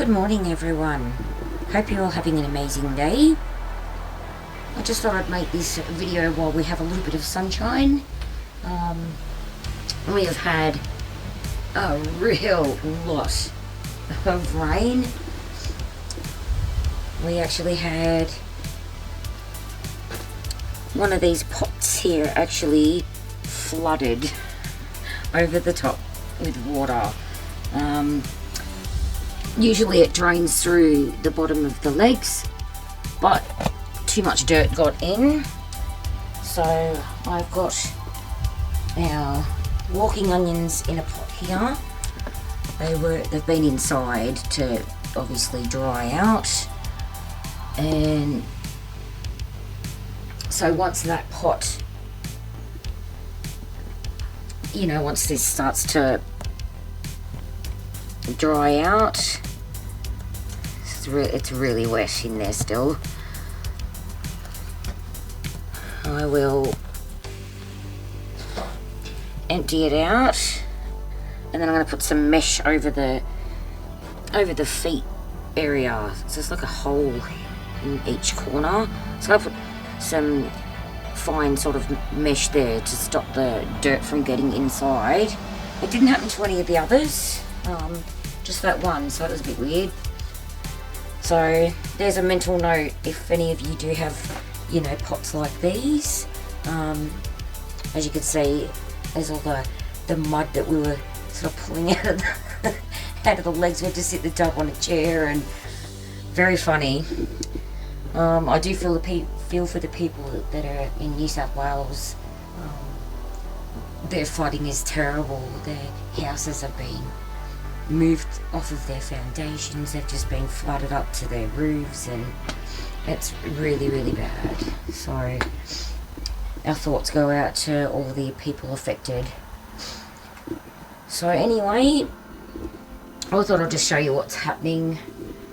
Good morning everyone. Hope you're all having an amazing day. I just thought I'd make this video while we have a little bit of sunshine. We have had a real lot of rain. We actually had one of these pots here actually flooded over the top with water. Usually it drains through the bottom of the legs, but too much dirt got in, so I've got our walking onions in a pot here. They've been inside to obviously dry out, and so once that pot, once this starts to dry out, it's really wet in there still, I will empty it out, and then I'm going to put some mesh over the feet area, so it's like a hole in each corner. So I put some fine sort of mesh there to stop the dirt from getting inside. It didn't happen to any of the others, just that one, so it was a bit weird. So there's a mental note if any of you do have, pots like these. As you can see, there's all the mud that we were sort of pulling out of the legs. We had to sit the tub on a chair, and very funny. I do feel for the people that are in New South Wales. Their flooding is terrible. Their houses have been moved off of their foundations. They've just been flooded up to their roofs, and it's really, really bad. So our thoughts go out to all the people affected. So anyway, I thought I'd just show you what's happening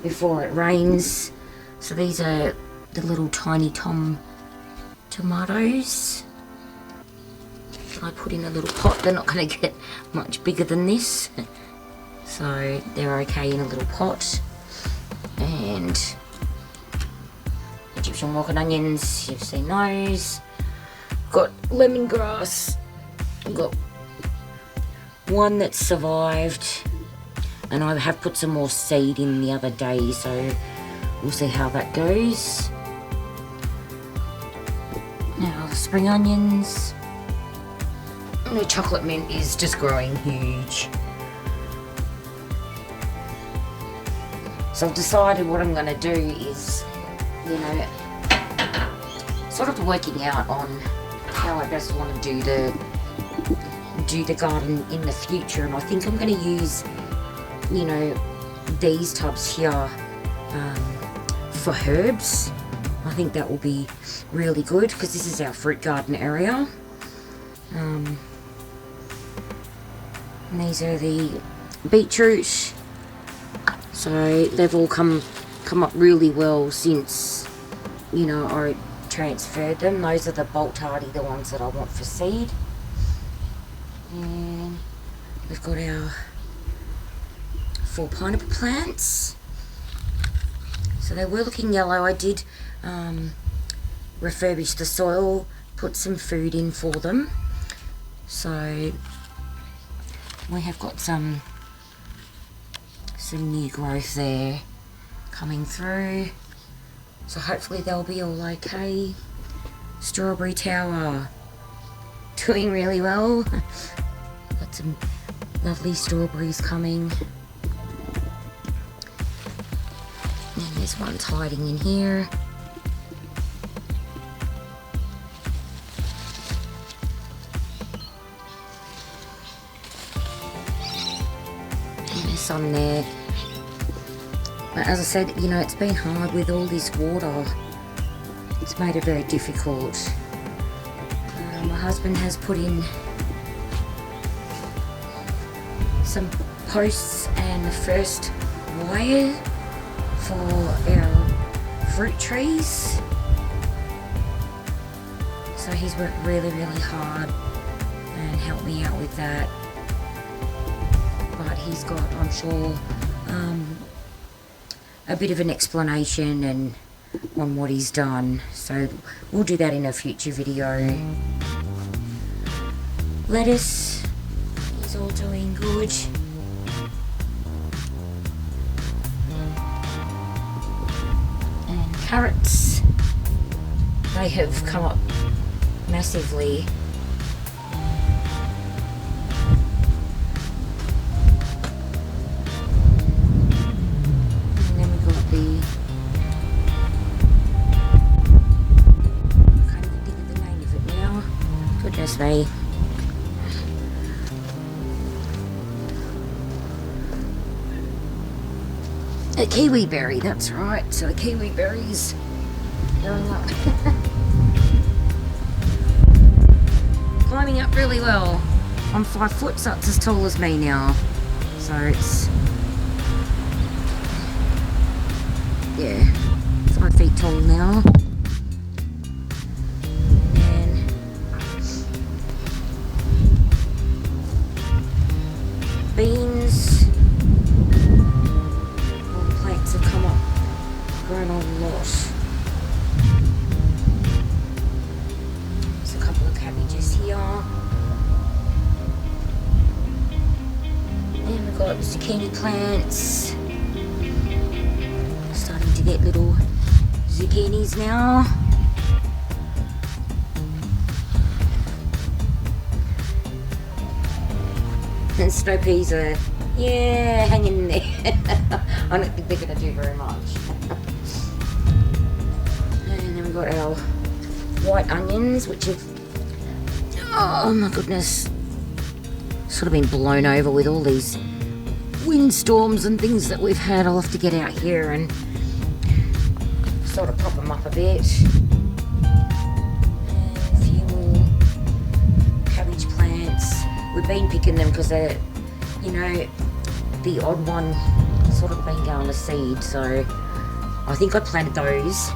before it rains. So these are the little tiny tomatoes I put in a little pot. They're not going to get much bigger than this, so they're okay in a little pot. And Egyptian walking onions, you've seen those. Got lemongrass. I've got one that survived, and I have put some more seed in the other day, so we'll see how that goes. Now spring onions. And the chocolate mint is just growing huge. So I've decided what I'm going to do is, sort of working out on how I best want to do the garden in the future. And I think I'm going to use, these tubs here for herbs. I think that will be really good because this is our fruit garden area. And these are the beetroot. So they've all come up really well since, I transferred them. Those are the bolt hardy, the ones that I want for seed. And we've got our 4 pineapple plants. So they were looking yellow. I did refurbish the soil, put some food in for them. So we have got some new growth there coming through. So hopefully they'll be all okay. Strawberry tower doing really well. Got some lovely strawberries coming. And there's one's hiding in here. And there's some there. But as I said, it's been hard with all this water. It's made it very difficult. My husband has put in some posts and the first wire for our fruit trees. So he's worked really, really hard and helped me out with that. But he's got, I'm sure, a bit of an explanation and on what he's done. So we'll do that in a future video. Lettuce is all doing good. And carrots, they have come up massively. And then we've got the, I can't even think of the name of it now. Goodness me. A kiwi berry, that's right. So the kiwi berries going up. Climbing up really well. I'm 5 foot, so it's as tall as me now. So it's, yeah, 5 feet tall now. And beans. Have come up, grown on a lot. There's a couple of cabbages here. And we've got zucchini plants. Starting to get little zucchinis now. And snow peas are, yeah, hanging in there. I don't think they're going to do very much. And then we've got our white onions, which have, oh my goodness, sort of been blown over with all these windstorms and things that we've had. I'll have to get out here and sort of prop them up a bit. And a few more cabbage plants. We've been picking them because they're, you know, the odd one sort of been going to seed, so I think I planted those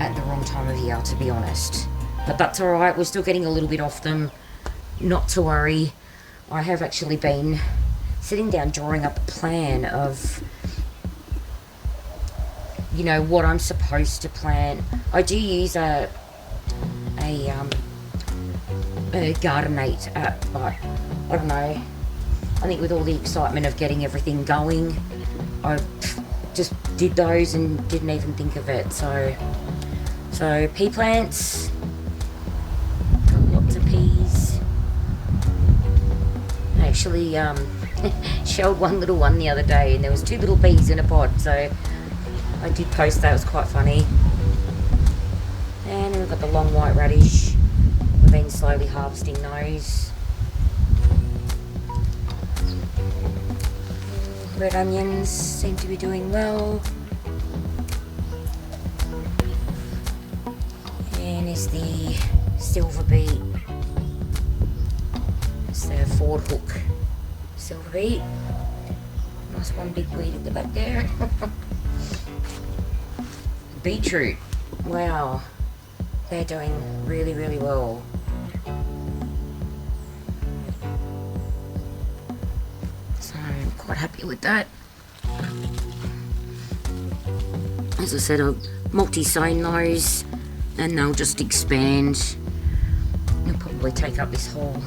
at the wrong time of year, to be honest. But that's alright, we're still getting a little bit off them, not to worry. I have actually been sitting down drawing up a plan of, you know, what I'm supposed to plant. I do use a Gardenate app, but I don't know. I think with all the excitement of getting everything going, I just did those and didn't even think of it. So pea plants, got lots of peas. I actually shelled one little one the other day, and there was 2 little peas in a pod. So I did post that. It was quite funny. And then we've got the long white radish. We've been slowly harvesting those. Red onions seem to be doing well. And is the silver beet. It's the Ford hook silver beet. Nice one big weed at the back there. Beetroot. Wow. They're doing really, really well. Quite happy with that. As I said, I'll multi-sown those and they'll just expand. They'll probably take up this whole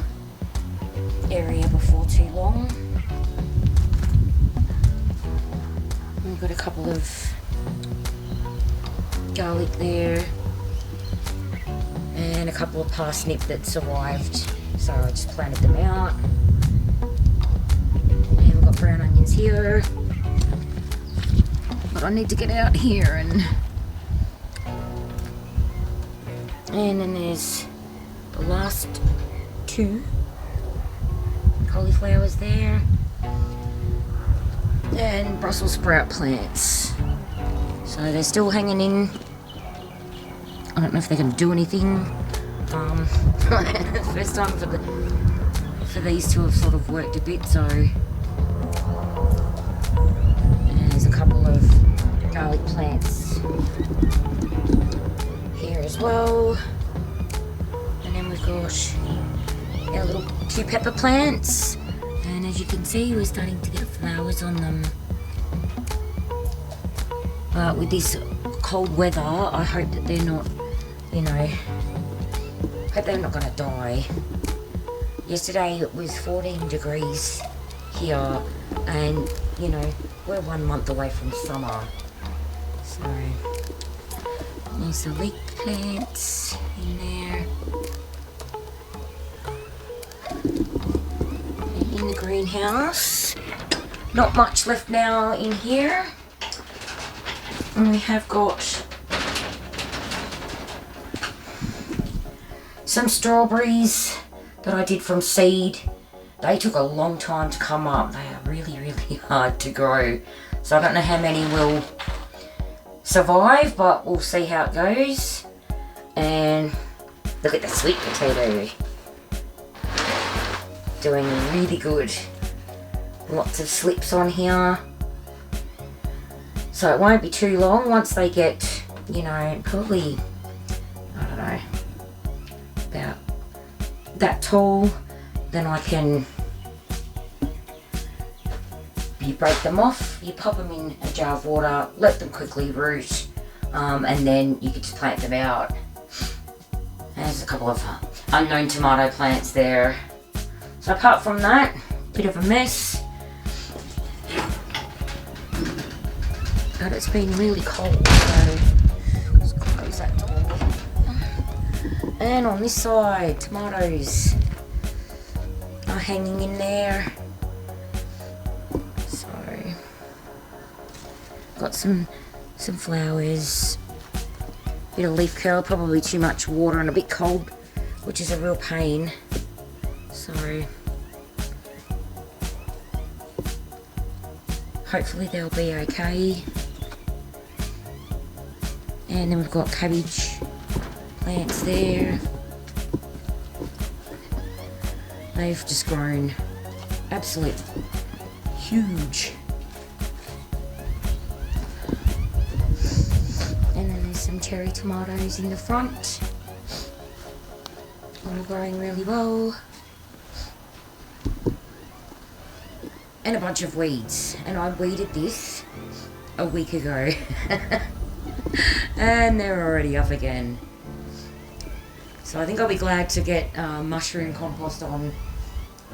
area before too long. We've got a couple of garlic there and a couple of parsnip that survived, so I just planted them out. Brown onions here, but I need to get out here and then there's the last 2 cauliflowers there and Brussels sprout plants, so they're still hanging in. I don't know if they're going to do anything. First time for these to have sort of worked a bit, so. There's a couple of garlic plants here as well. And then we've got our little 2 pepper plants. And as you can see, we're starting to get flowers on them. with this cold weather, I hope that they're not, you know, hope they're not going to die. Yesterday it was 14 degrees here, and you know, we're 1 month away from summer. So there's the leek plants in there. And in the greenhouse, not much left now in here. And we have got some strawberries that I did from seed. They took a long time to come up. They are really, really hard to grow. So I don't know how many will survive, but we'll see how it goes. And look at the sweet potato. Doing really good. Lots of slips on here. So it won't be too long once they get, you know, probably, I don't know, about that tall. Then I can, you break them off, you pop them in a jar of water, let them quickly root, and then you can just plant them out. There's a couple of unknown tomato plants there. So apart from that, bit of a mess. But it's been really cold, so let's close that door. And on this side, tomatoes are hanging in there. So got some flowers, bit of leaf curl, probably too much water and a bit cold, which is a real pain. So hopefully they'll be okay. And then we've got cabbage plants there. They've just grown absolute huge. And then there's some cherry tomatoes in the front. All growing really well. And a bunch of weeds. And I weeded this a week ago. And they're already up again. So I think I'll be glad to get mushroom compost on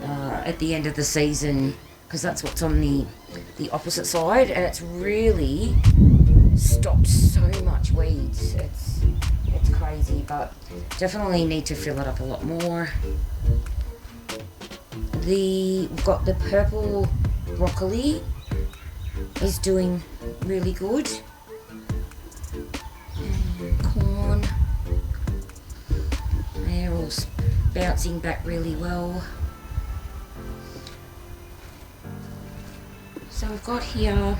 at the end of the season, because that's what's on the opposite side, and it's really stopped so much weeds. It's crazy, but definitely need to fill it up a lot more. We've got the purple broccoli is doing really good. And corn, they're all bouncing back really well. So we've got here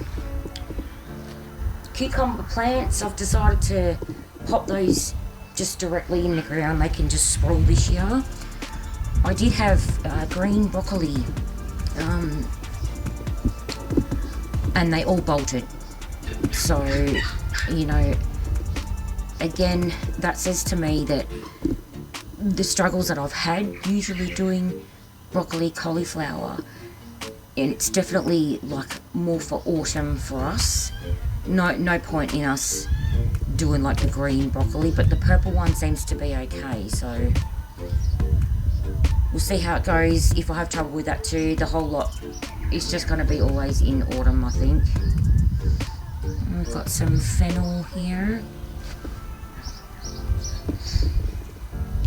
cucumber plants. I've decided to pop those just directly in the ground. They can just sprawl this year. I did have green broccoli, and they all bolted. So, you know, again, that says to me that the struggles that I've had usually doing broccoli, cauliflower, and it's definitely like more for autumn for us. No point in us doing like the green broccoli, but the purple one seems to be okay. So we'll see how it goes. If I have trouble with that too, the whole lot is just going to be always in autumn, I think. We've got some fennel here.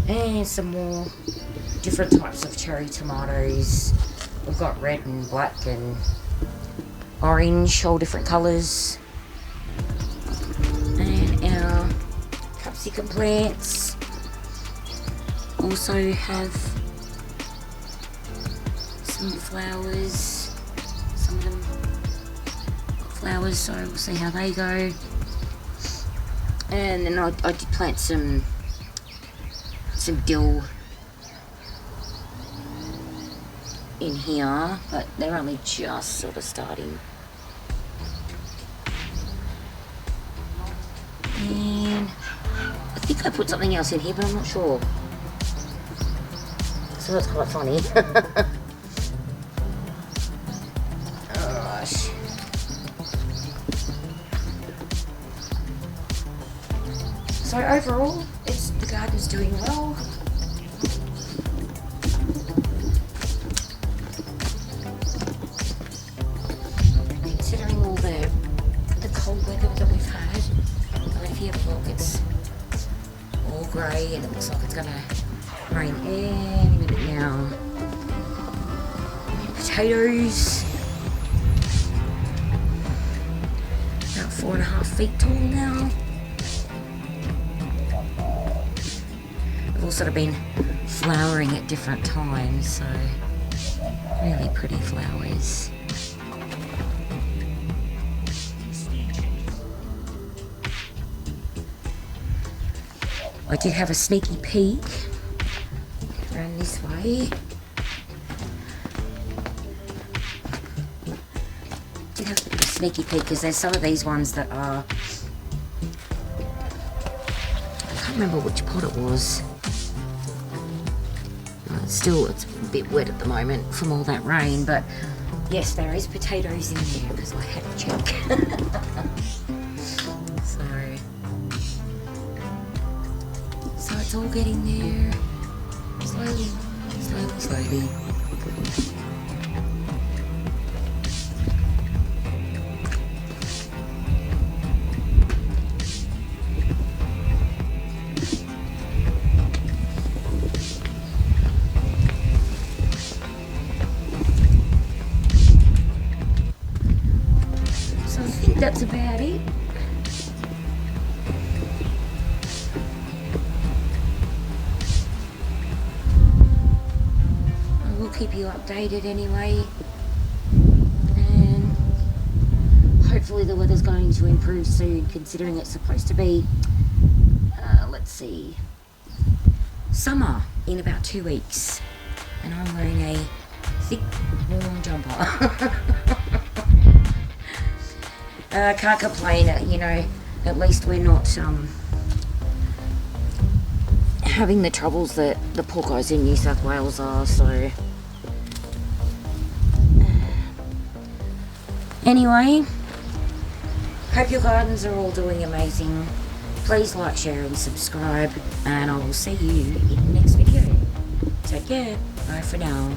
And some more different types of cherry tomatoes. We've got red and black and orange, all different colours. And our capsicum plants also have some flowers. Some of them got flowers, so we'll see how they go. And then I did plant some dill in here, but they're only just sort of starting. And I think I put something else in here, but I'm not sure. So that's quite funny. Oh gosh. So overall, the garden's doing well. Considering all the cold weather that we've had, and if you have a look, it's all grey and it looks like it's going to rain any minute now. Potatoes, about 4.5 feet tall now. They've all sort of been flowering at different times, so really pretty flowers. I did have a sneaky peek around this way. Did have a bit of a sneaky peek because there's some of these ones that are, I can't remember which pot it was. It's a bit wet at the moment from all that rain, but yes, there is potatoes in there because I had to check. So it's all getting there, slowly, slowly, slowly. So I think that's about it. Keep you updated anyway, and hopefully the weather's going to improve soon, considering it's supposed to be let's see, summer in about 2 weeks, and I'm wearing a thick warm jumper. Can't complain, you know, at least we're not having the troubles that the poor guys in New South Wales are, so anyway, hope your gardens are all doing amazing. Please like, share and subscribe, and I will see you in the next video. Take care. Bye for now.